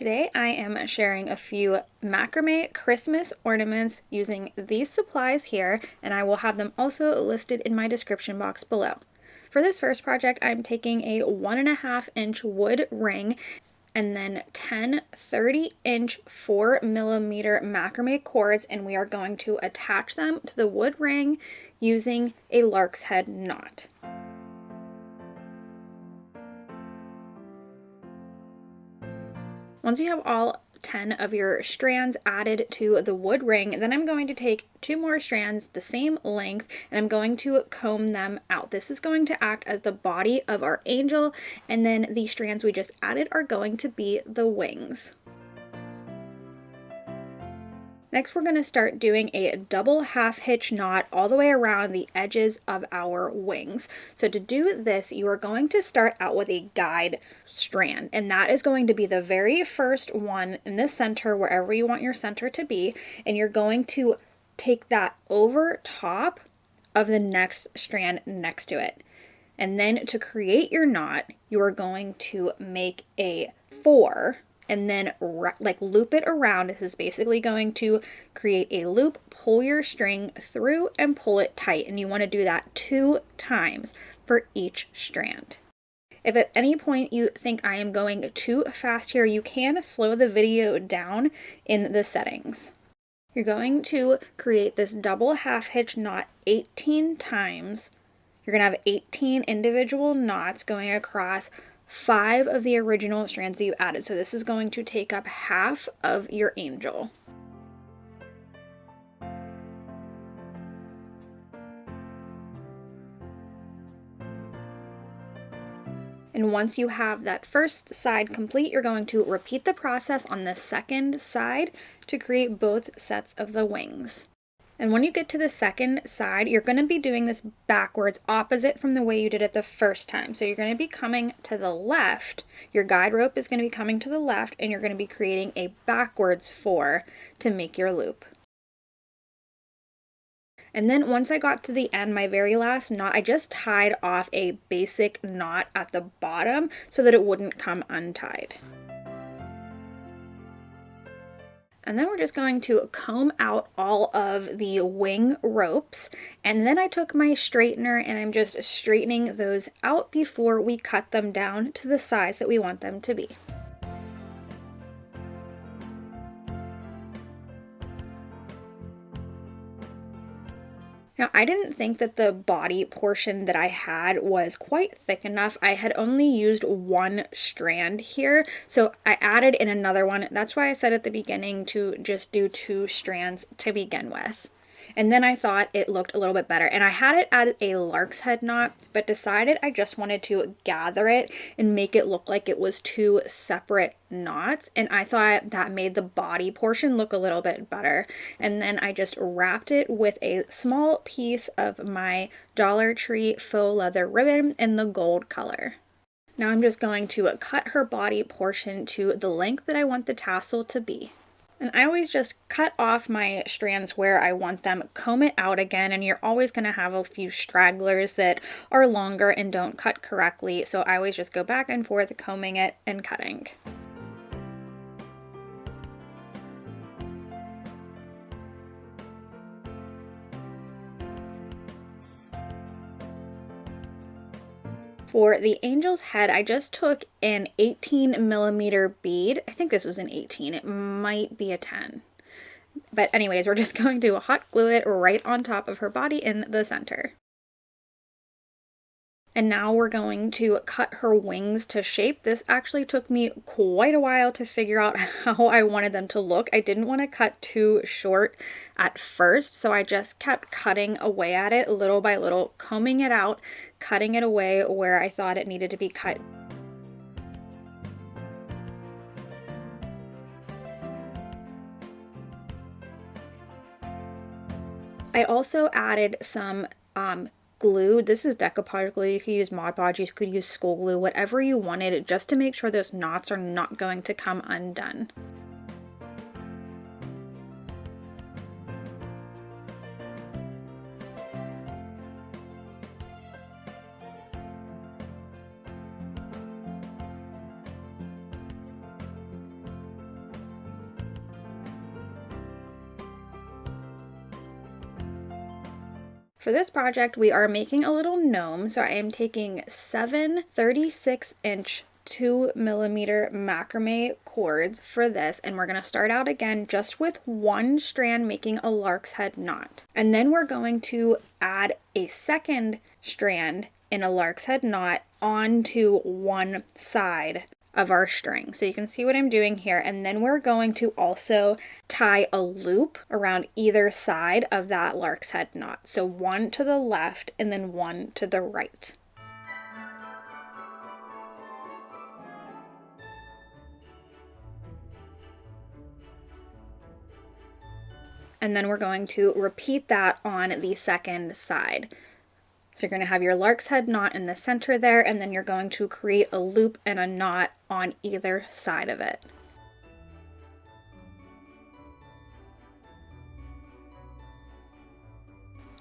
Today I am sharing a few macrame Christmas ornaments using these supplies here, and I will have them also listed in my description box below. For this first project, I'm taking a 1.5-inch wood ring and then 10 30-inch 4mm macrame cords, and we are going to attach them to the wood ring using a lark's head knot. Once you have all 10 of your strands added to the wood ring, then I'm going to take 2 more strands the same length and I'm going to comb them out. This is going to act as the body of our angel, and then the strands we just added are going to be the wings. Next, we're going to start doing a double half hitch knot all the way around the edges of our wings. So to do this, you are going to start out with a guide strand, and that is going to be the very first one in the center, wherever you want your center to be, and you're going to take that over top of the next strand next to it. And then to create your knot, you are going to make a 4 and then loop it around. This is basically going to create a loop, pull your string through and pull it tight. And you want to do that 2 times for each strand. If at any point you think I am going too fast here, you can slow the video down in the settings. You're going to create this double half hitch knot 18 times. You're going to have 18 individual knots going across 5 of the original strands that you added. So this is going to take up half of your angel. And once you have that first side complete, you're going to repeat the process on the second side to create both sets of the wings. And when you get to the second side, you're going to be doing this backwards, opposite from the way you did it the first time. So you're going to be coming to the left. Your guide rope is going to be coming to the left, and you're going to be creating a backwards 4 to make your loop. And then once I got to the end, my very last knot, I just tied off a basic knot at the bottom so that it wouldn't come untied. And then we're just going to comb out all of the wing ropes. And then I took my straightener and I'm just straightening those out before we cut them down to the size that we want them to be. Now, I didn't think that the body portion that I had was quite thick enough. I had only used 1 strand here, so I added in another one. That's why I said at the beginning to just do 2 strands to begin with. And then I thought it looked a little bit better. And I had it at a lark's head knot, but decided I just wanted to gather it and make it look like it was 2 separate knots. And I thought that made the body portion look a little bit better. And then I just wrapped it with a small piece of my Dollar Tree faux leather ribbon in the gold color. Now I'm just going to cut her body portion to the length that I want the tassel to be. And I always just cut off my strands where I want them, comb it out again, and you're always going to have a few stragglers that are longer and don't cut correctly. So I always just go back and forth combing it and cutting. For the angel's head, I just took an 18mm bead. I think this was an 18. It might be a 10. But anyways, we're just going to hot glue it right on top of her body in the center. And now we're going to cut her wings to shape. This actually took me quite a while to figure out how I wanted them to look. I didn't want to cut too short at first, so I just kept cutting away at it little by little, combing it out, cutting it away where I thought it needed to be cut. I also added some glue. This is decoupage glue. You could use Mod Podge, you could use school glue, whatever you wanted, just to make sure those knots are not going to come undone. For this project, we are making a little gnome, so I am taking 7 36-inch 2mm macrame cords for this, and we're going to start out again just with one strand making a lark's head knot. And then we're going to add a second strand in a lark's head knot onto one side of our string. So you can see what I'm doing here. And then we're going to also tie a loop around either side of that lark's head knot. So one to the left and then one to the right. And then we're going to repeat that on the second side. So you're going to have your lark's head knot in the center there, and then you're going to create a loop and a knot on either side of it.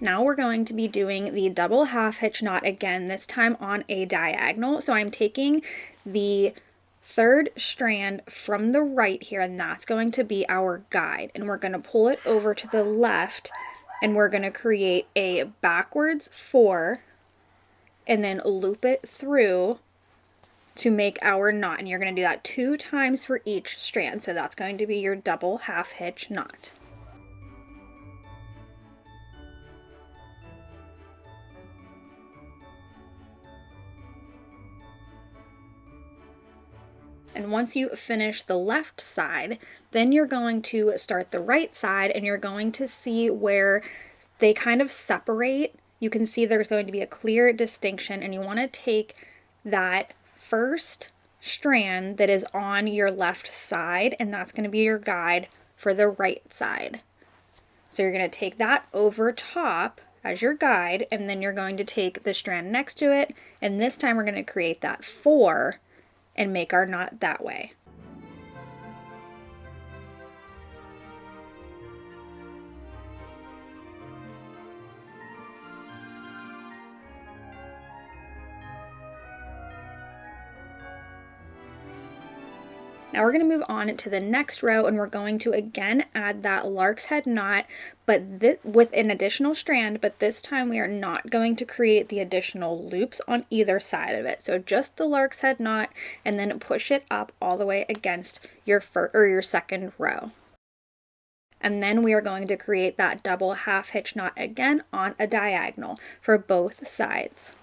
Now we're going to be doing the double half hitch knot again, this time on a diagonal. So I'm taking the third strand from the right here, and that's going to be our guide. And we're going to pull it over to the left, and we're going to create a backwards 4 and then loop it through to make our knot. And you're going to do that 2 times for each strand. So that's going to be your double half hitch knot. And once you finish the left side, then you're going to start the right side, and you're going to see where they kind of separate. You can see there's going to be a clear distinction, and you want to take that first strand that is on your left side, and that's going to be your guide for the right side. So you're going to take that over top as your guide, and then you're going to take the strand next to it, and this time we're going to create that 4 and make our knot that way. Now we're going to move on to the next row, and we're going to again add that lark's head knot, but with an additional strand, but this time we are not going to create the additional loops on either side of it. So just the lark's head knot, and then push it up all the way against your second row. And then we are going to create that double half hitch knot again on a diagonal for both sides.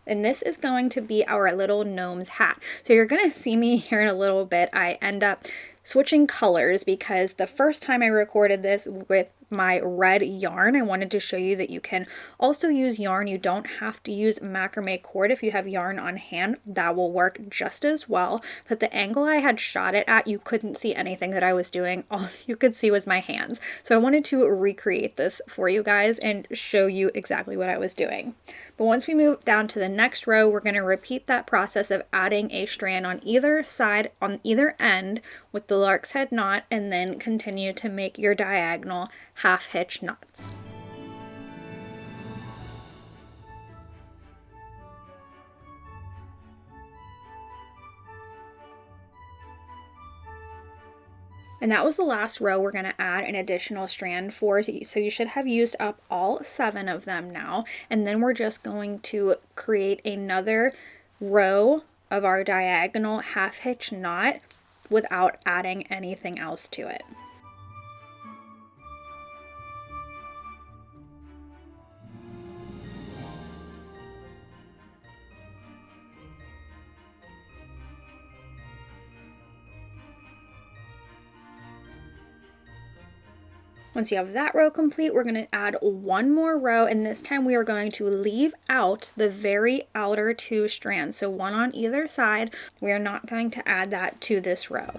And this is going to be our little gnome's hat. So you're going to see me here in a little bit. I end up switching colors because the first time I recorded this with my red yarn, I wanted to show you that you can also use yarn. You don't have to use macrame cord. If you have yarn on hand, that will work just as well. But the angle I had shot it at, you couldn't see anything that I was doing. All you could see was my hands. So I wanted to recreate this for you guys and show you exactly what I was doing. But once we move down to the next row, we're going to repeat that process of adding a strand on either side, on either end with the lark's head knot, and then continue to make your diagonal half hitch knots. And that was the last row we're going to add an additional strand for. So you should have used up all 7 of them now. And then we're just going to create another row of our diagonal half hitch knot without adding anything else to it. Once you have that row complete, we're going to add one more row, and this time we are going to leave out the very outer 2 strands, so one on either side. We are not going to add that to this row.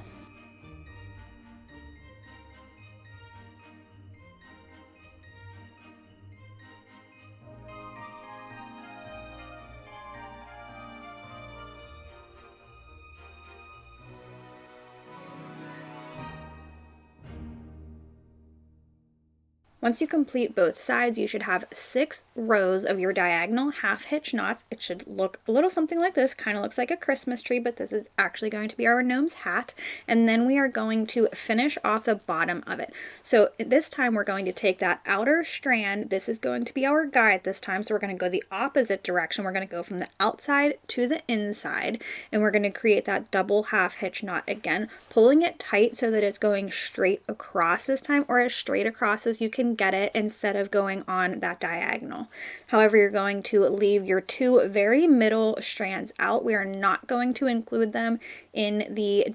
Once you complete both sides, you should have 6 rows of your diagonal half hitch knots. It should look a little something like this, kind of looks like a Christmas tree, but this is actually going to be our gnome's hat. And then we are going to finish off the bottom of it. So this time we're going to take that outer strand. This is going to be our guide this time. So we're going to go the opposite direction. We're going to go from the outside to the inside, and we're going to create that double half hitch knot again, pulling it tight so that it's going straight across this time, or as straight across as you can get it instead of going on that diagonal. However, you're going to leave your 2 very middle strands out. We are not going to include them in the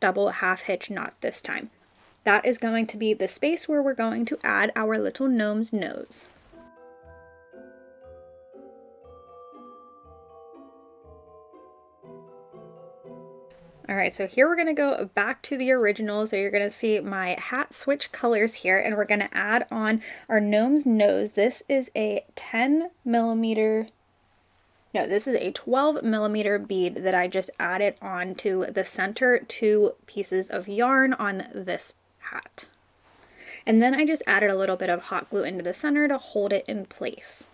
double half hitch knot this time. That is going to be the space where we're going to add our little gnome's nose. All right, so here we're going to go back to the original. So you're going to see my hat switch colors here, and we're going to add on our gnome's nose. This is a 12 millimeter bead that I just added on to the center 2 pieces of yarn on this hat. And then I just added a little bit of hot glue into the center to hold it in place.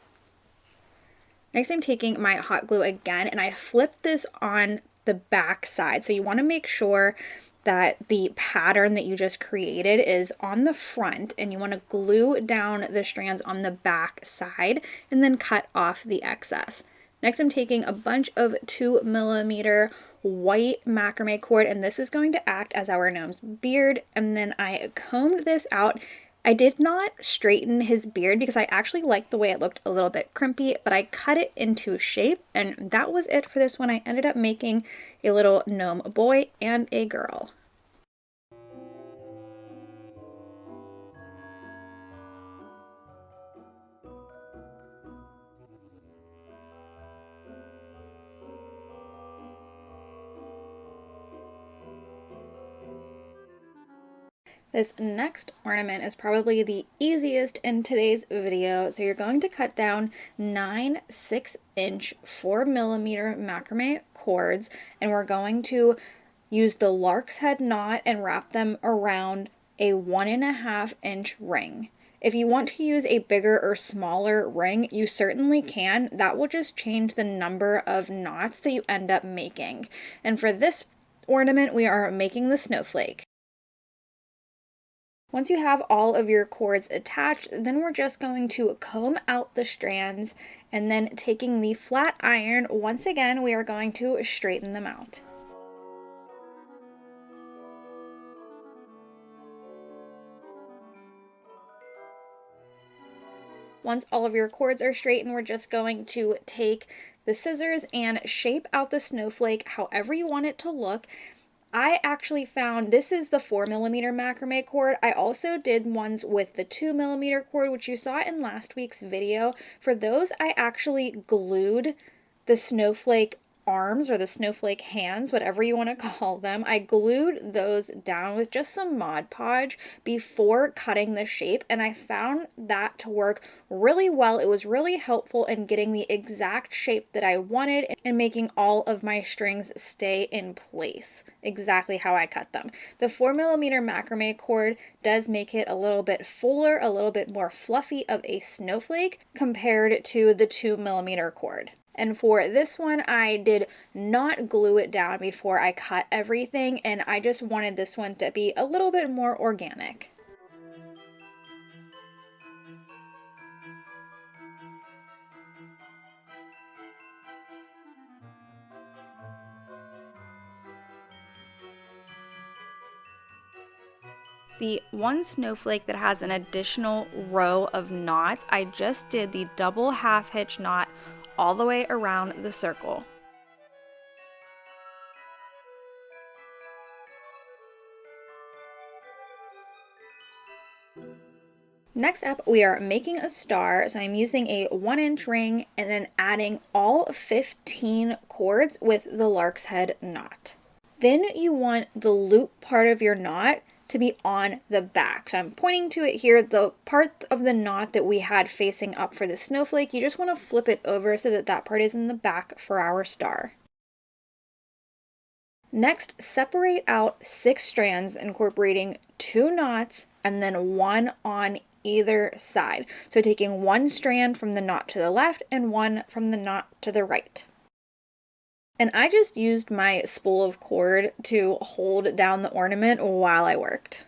Next, I'm taking my hot glue again, and I flipped this on the back side. So you want to make sure that the pattern that you just created is on the front, and you want to glue down the strands on the back side and then cut off the excess. Next, I'm taking a bunch of 2 millimeter white macrame cord, and this is going to act as our gnome's beard. And then I combed this out. I did not straighten his beard because I actually liked the way it looked a little bit crimpy, but I cut it into shape, and that was it for this one. I ended up making a little gnome boy and a girl. This next ornament is probably the easiest in today's video. So you're going to cut down 9 6-inch 4 millimeter macrame cords, and we're going to use the lark's head knot and wrap them around a 1.5-inch ring. If you want to use a bigger or smaller ring, you certainly can. That will just change the number of knots that you end up making. And for this ornament, we are making the snowflake. Once you have all of your cords attached, then we're just going to comb out the strands, and then taking the flat iron, once again, we are going to straighten them out. Once all of your cords are straightened, we're just going to take the scissors and shape out the snowflake however you want it to look. I actually found this is the 4 millimeter macrame cord. I also did ones with the 2 millimeter cord, which you saw in last week's video. For those, I actually glued the snowflake arms or the snowflake hands, whatever you want to call them. I glued those down with just some Mod Podge before cutting the shape, and I found that to work really well. It was really helpful in getting the exact shape that I wanted and making all of my strings stay in place exactly how I cut them. The 4 millimeter macrame cord does make it a little bit fuller, a little bit more fluffy of a snowflake compared to the 2 millimeter cord. And for this one, I did not glue it down before I cut everything, and I just wanted this one to be a little bit more organic. The one snowflake that has an additional row of knots, I just did the double half hitch knot all the way around the circle. Next up, we are making a star. So I'm using a 1-inch ring and then adding all 15 cords with the lark's head knot. Then you want the loop part of your knot to be on the back. So I'm pointing to it here, the part of the knot that we had facing up for the snowflake, you just want to flip it over so that that part is in the back for our star. Next, separate out 6 strands, incorporating 2 knots and then 1 on either side. So taking one strand from the knot to the left and one from the knot to the right. And I just used my spool of cord to hold down the ornament while I worked.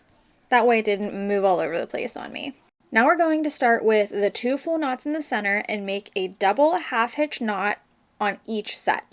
That way it didn't move all over the place on me. Now we're going to start with the 2 full knots in the center and make a double half hitch knot on each set.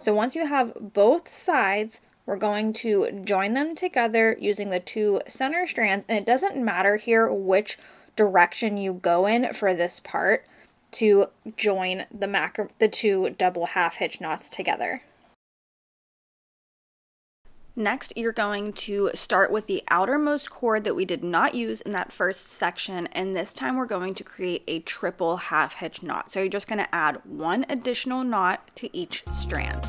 So once you have both sides, we're going to join them together using the 2 center strands, and it doesn't matter here which direction you go in for this part to join the 2 double half hitch knots together. Next, you're going to start with the outermost cord that we did not use in that first section, and this time we're going to create a triple half hitch knot. So you're just going to add 1 additional knot to each strand.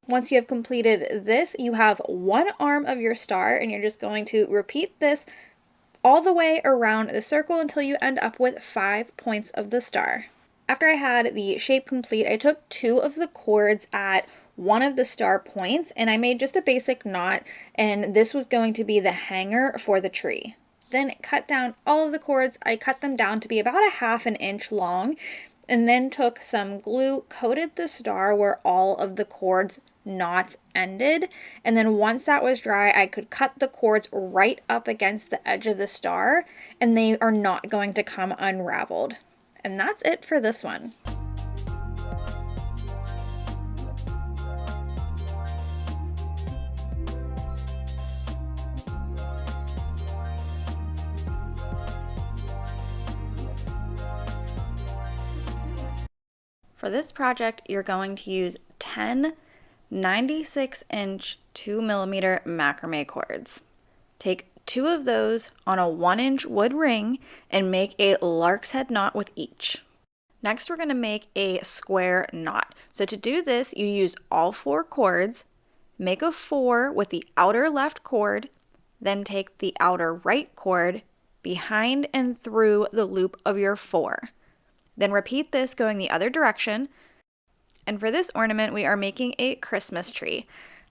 Once you have completed this, you have 1 arm of your star, and you're just going to repeat this all the way around the circle until you end up with 5 points of the star. After I had the shape complete, I took 2 of the cords at one of the star points and I made just a basic knot, and this was going to be the hanger for the tree. Then cut down all of the cords. I cut them down to be about a ½ inch long, and then took some glue, coated the star where all of the cords knots ended, and then once that was dry, I could cut the cords right up against the edge of the star, and they are not going to come unraveled. And that's it for this one. For this project, you're going to use 10 96-inch 2mm macrame cords. Take 2 of those on a 1-inch wood ring and make a lark's head knot with each. Next, we're going to make a square knot. So to do this, you use all 4 cords, make a 4 with the outer left cord, then take the outer right cord behind and through the loop of your 4. Then repeat this going the other direction. And for this ornament, we are making a Christmas tree.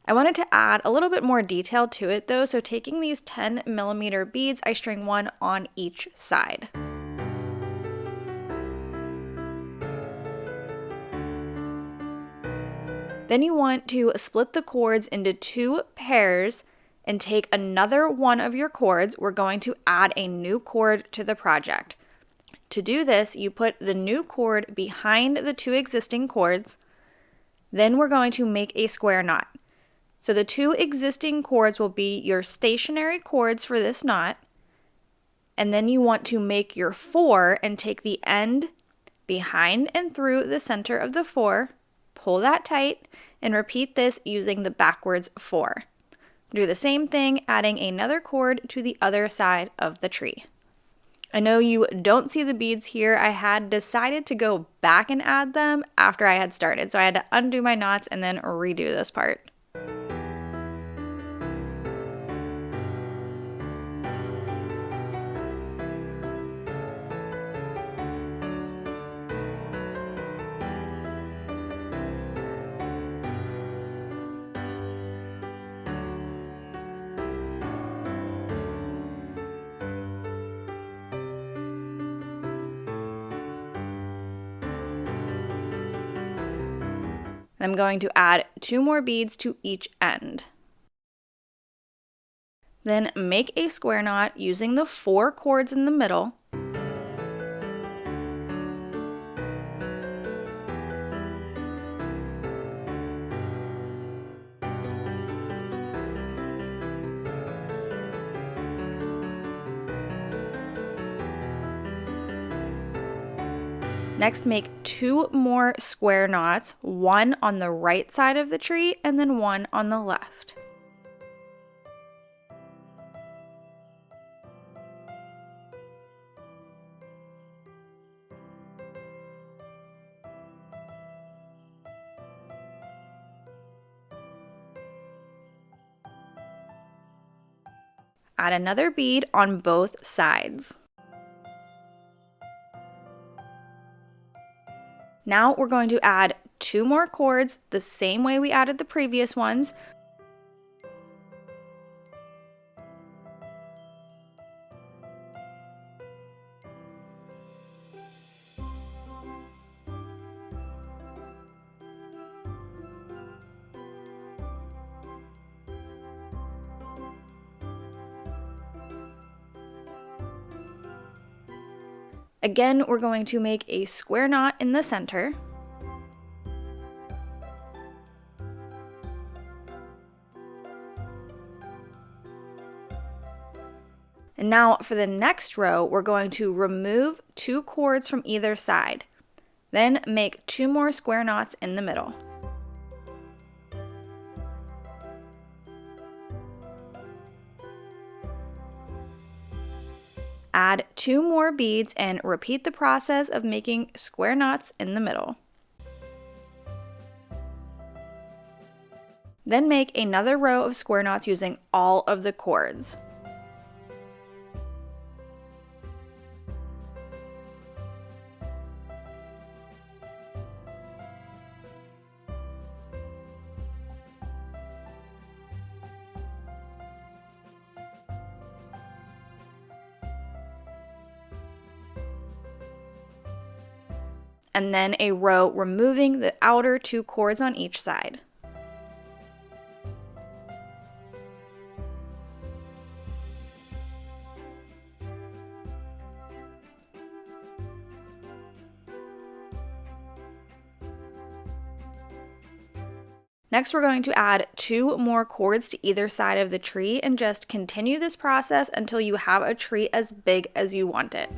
I wanted to add a little bit more detail to it though, so taking these 10mm beads, I string 1 on each side. Then you want to split the cords into 2 pairs and take another one of your cords. We're going to add a new cord to the project. To do this, you put the new cord behind the 2 existing cords. Then we're going to make a square knot. So the 2 existing cords will be your stationary cords for this knot. And then you want to make your 4 and take the end behind and through the center of the 4, pull that tight, and repeat this using the backwards 4. Do the same thing, adding another cord to the other side of the tree. I know you don't see the beads here. I had decided to go back and add them after I had started, so I had to undo my knots and then redo this part. I'm going to add 2 more beads to each end. Then make a square knot using the 4 cords in the middle. Next, make 2 more square knots, one on the right side of the tree and then one on the left. Add another bead on both sides. Now we're going to add 2 more cords the same way we added the previous ones. Again, we're going to make a square knot in the center. And now for the next row, we're going to remove 2 cords from either side. Then make 2 more square knots in the middle. Add 2 more beads and repeat the process of making square knots in the middle. Then make another row of square knots using all of the cords. And then a row removing the outer 2 cords on each side. Next, we're going to add 2 more cords to either side of the tree and just continue this process until you have a tree as big as you want it.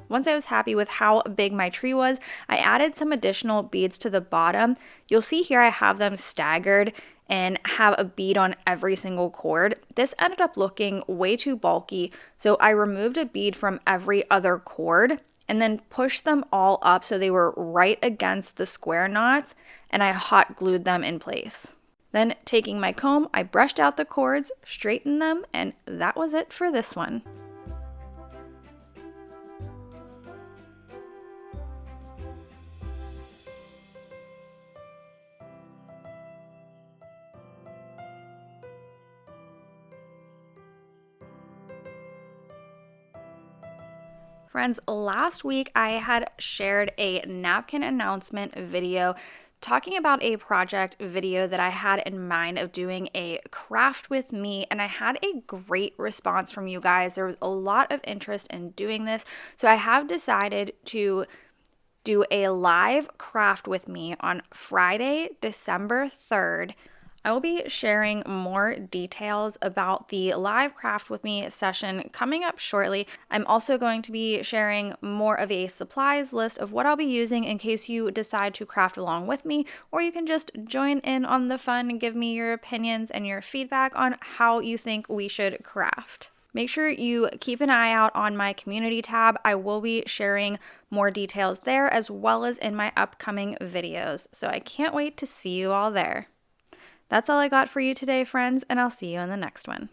Once I was happy with how big my tree was, I added some additional beads to the bottom. You'll see here I have them staggered and have a bead on every single cord. This ended up looking way too bulky, so I removed a bead from every other cord and then pushed them all up so they were right against the square knots, and I hot glued them in place. Then taking my comb, I brushed out the cords, straightened them, and that was it for this one. Friends, last week I had shared a napkin announcement video talking about a project video that I had in mind of doing a craft with me, and I had a great response from you guys. There was a lot of interest in doing this, so I have decided to do a live craft with me on Friday, December 3rd. I will be sharing more details about the live craft with me session coming up shortly. I'm also going to be sharing more of a supplies list of what I'll be using in case you decide to craft along with me, or you can just join in on the fun and give me your opinions and your feedback on how you think we should craft. Make sure you keep an eye out on my community tab. I will be sharing more details there as well as in my upcoming videos. So I can't wait to see you all there. That's all I got for you today, friends, and I'll see you in the next one.